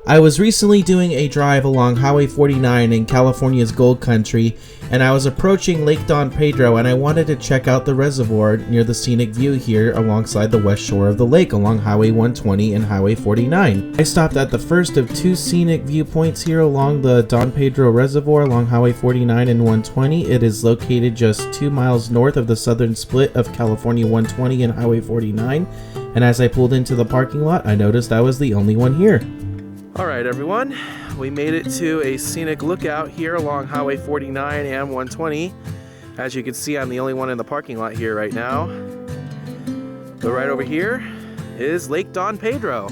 I was recently doing a drive along Highway 49 in California's Gold Country, and I was approaching Lake Don Pedro, and I wanted to check out the reservoir near the scenic view here alongside the west shore of the lake along Highway 120 and Highway 49. I stopped at the first of two scenic viewpoints here along the Don Pedro Reservoir along Highway 49 and 120. It is located just 2 miles north of the southern split of California 120 and Highway 49, and as I pulled into the parking lot, I noticed I was the only one here. Alright everyone, we made it to a scenic lookout here along Highway 49 and 120. As you can see, I'm the only one in the parking lot here right now. But right over here is Lake Don Pedro.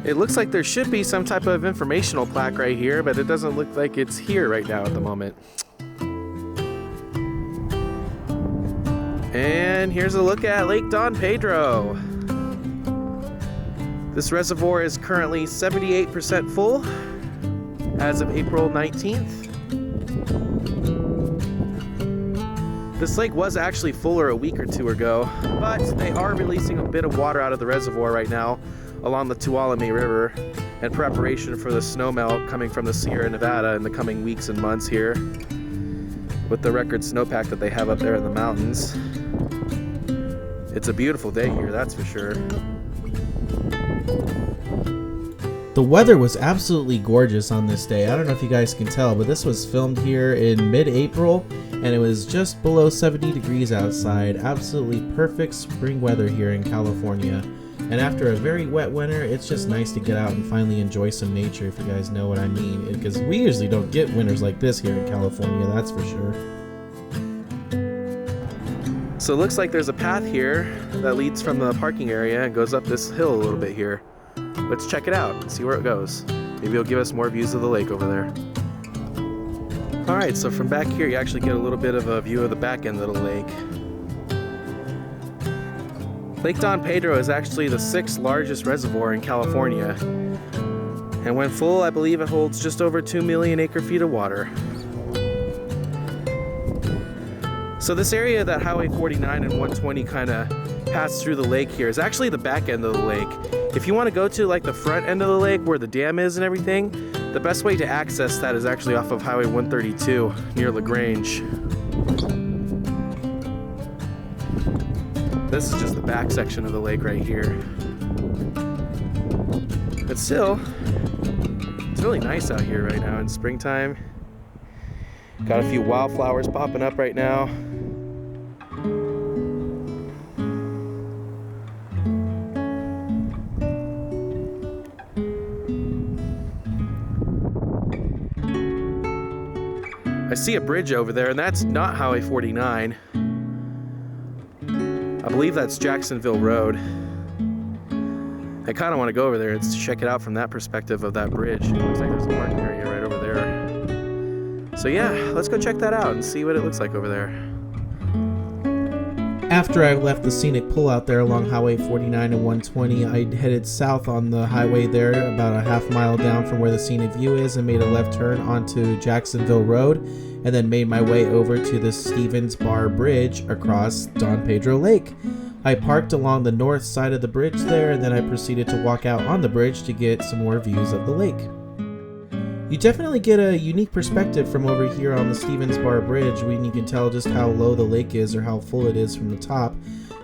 It looks like there should be some type of informational plaque right here, but it doesn't look like it's here right now at the moment. And here's a look at Lake Don Pedro. This reservoir is currently 78% full as of April 19th. This lake was actually fuller a week or two ago, but they are releasing a bit of water out of the reservoir right now along the Tuolumne River in preparation for the snowmelt coming from the Sierra Nevada in the coming weeks and months here with the record snowpack that they have up there in the mountains. It's a beautiful day here, that's for sure. The weather was absolutely gorgeous on this day. I don't know if you guys can tell, but this was filmed here in mid-April, and it was just below 70 degrees outside. Absolutely perfect spring weather here in California. And after a very wet winter, it's just nice to get out and finally enjoy some nature, if you guys know what I mean. Because we usually don't get winters like this here in California, that's for sure. So it looks like there's a path here that leads from the parking area and goes up this hill a little bit here. Let's check it out and see where it goes. Maybe it'll give us more views of the lake over there. Alright, so from back here you actually get a little bit of a view of the back end of the lake. Lake Don Pedro is actually the 6th largest reservoir in California. And when full, I believe it holds just over 2 million acre-feet of water. So this area that Highway 49 and 120 kind of pass through the lake here is actually the back end of the lake. If you want to go to like the front end of the lake where the dam is and everything, the best way to access that is actually off of Highway 132 near LaGrange. This is just the back section of the lake right here. But still, it's really nice out here right now in springtime. Got a few wildflowers popping up right now. I see a bridge over there, and that's not Highway 49. I believe that's Jacksonville Road. I kind of want to go over there and check it out from that perspective of that bridge. It looks like there's a parking area right over there. So yeah, let's go check that out and see what it looks like over there. After I left the scenic pullout there along Highway 49 and 120, I headed south on the highway there about a half mile down from where the scenic view is and made a left turn onto Jacksonville Road, and then made my way over to the Stevens Bar Bridge across Don Pedro Lake. I parked along the north side of the bridge there, and then I proceeded to walk out on the bridge to get some more views of the lake. You definitely get a unique perspective from over here on the Stevens Bar Bridge when you can tell just how low the lake is or how full it is from the top.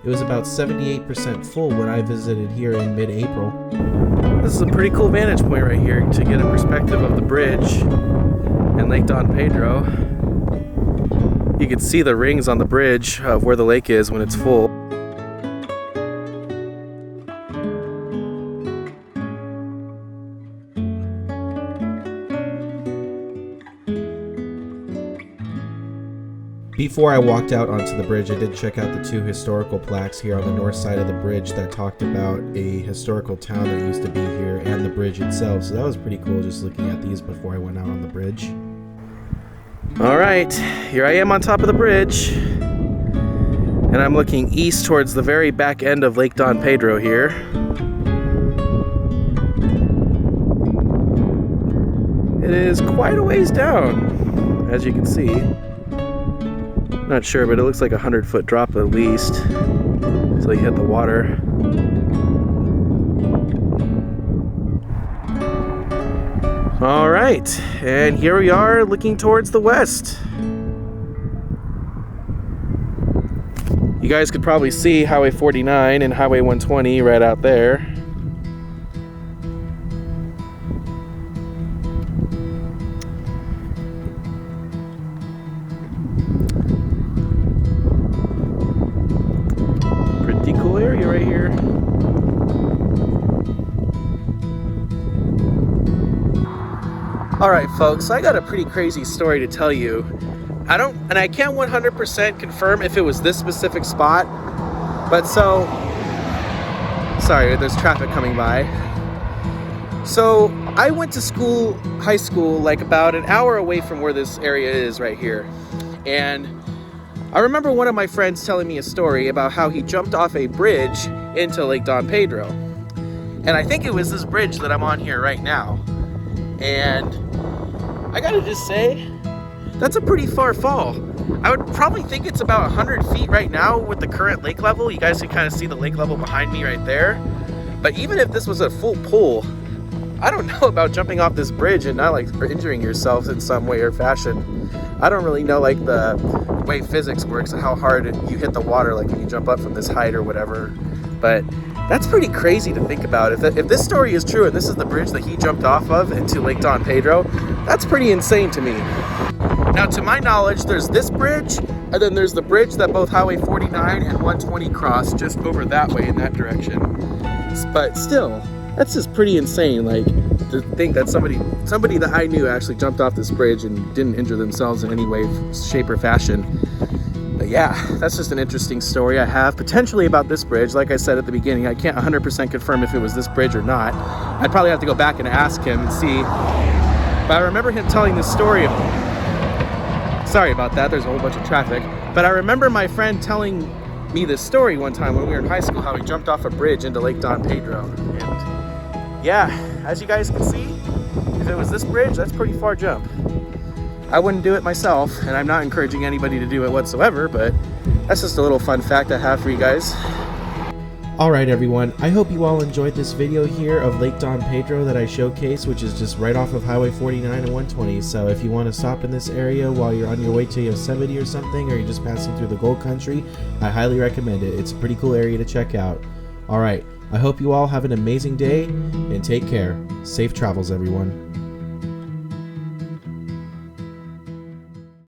It was about 78% full when I visited here in mid-April. This is a pretty cool vantage point right here to get a perspective of the bridge and Lake Don Pedro. You can see the rings on the bridge of where the lake is when it's full. Before I walked out onto the bridge, I did check out the two historical plaques here on the north side of the bridge that talked about a historical town that used to be here and the bridge itself. So that was pretty cool just looking at these before I went out on the bridge. Alright, here I am on top of the bridge. And I'm looking east towards the very back end of Lake Don Pedro here. It is quite a ways down, as you can see. Not sure, but it looks like a 100-foot drop at least. So you hit the water. All right, and here we are looking towards the west. You guys could probably see Highway 49 and Highway 120 right out there. Pretty cool area right here. All right, folks, I got a pretty crazy story to tell you. I can't 100% confirm if it was this specific spot, but sorry, there's traffic coming by. So I went to high school, like about an hour away from where this area is right here. And I remember one of my friends telling me a story about how he jumped off a bridge into Lake Don Pedro. And I think it was this bridge that I'm on here right now. And I gotta just say, that's a pretty far fall. I would probably think it's about 100 feet right now with the current lake level. You guys can kind of see the lake level behind me right there. But even if this was a full pool, I don't know about jumping off this bridge and not like injuring yourself in some way or fashion. I don't really know like the way physics works and how hard you hit the water like when you jump up from this height or whatever. But that's pretty crazy to think about. If this story is true and this is the bridge that he jumped off of into Lake Don Pedro, that's pretty insane to me. Now, to my knowledge, there's this bridge, and then there's the bridge that both Highway 49 and 120 cross just over that way in that direction. But still, that's just pretty insane, like, to think that somebody that I knew actually jumped off this bridge and didn't injure themselves in any way, shape, or fashion. But yeah, that's just an interesting story I have potentially about this bridge. Like I said at the beginning, I can't 100% confirm if it was this bridge or not. I'd probably have to go back and ask him and see. But I remember him telling this story. Sorry about that, there's a whole bunch of traffic. But I remember my friend telling me this story one time when we were in high school, how he jumped off a bridge into Lake Don Pedro. And yeah, as you guys can see, if it was this bridge, that's a pretty far jump. I wouldn't do it myself, and I'm not encouraging anybody to do it whatsoever, but that's just a little fun fact I have for you guys. Alright everyone, I hope you all enjoyed this video here of Lake Don Pedro that I showcased, which is just right off of Highway 49 and 120. So if you want to stop in this area while you're on your way to Yosemite or something, or you're just passing through the Gold Country, I highly recommend it. It's a pretty cool area to check out. Alright, I hope you all have an amazing day, and take care. Safe travels everyone.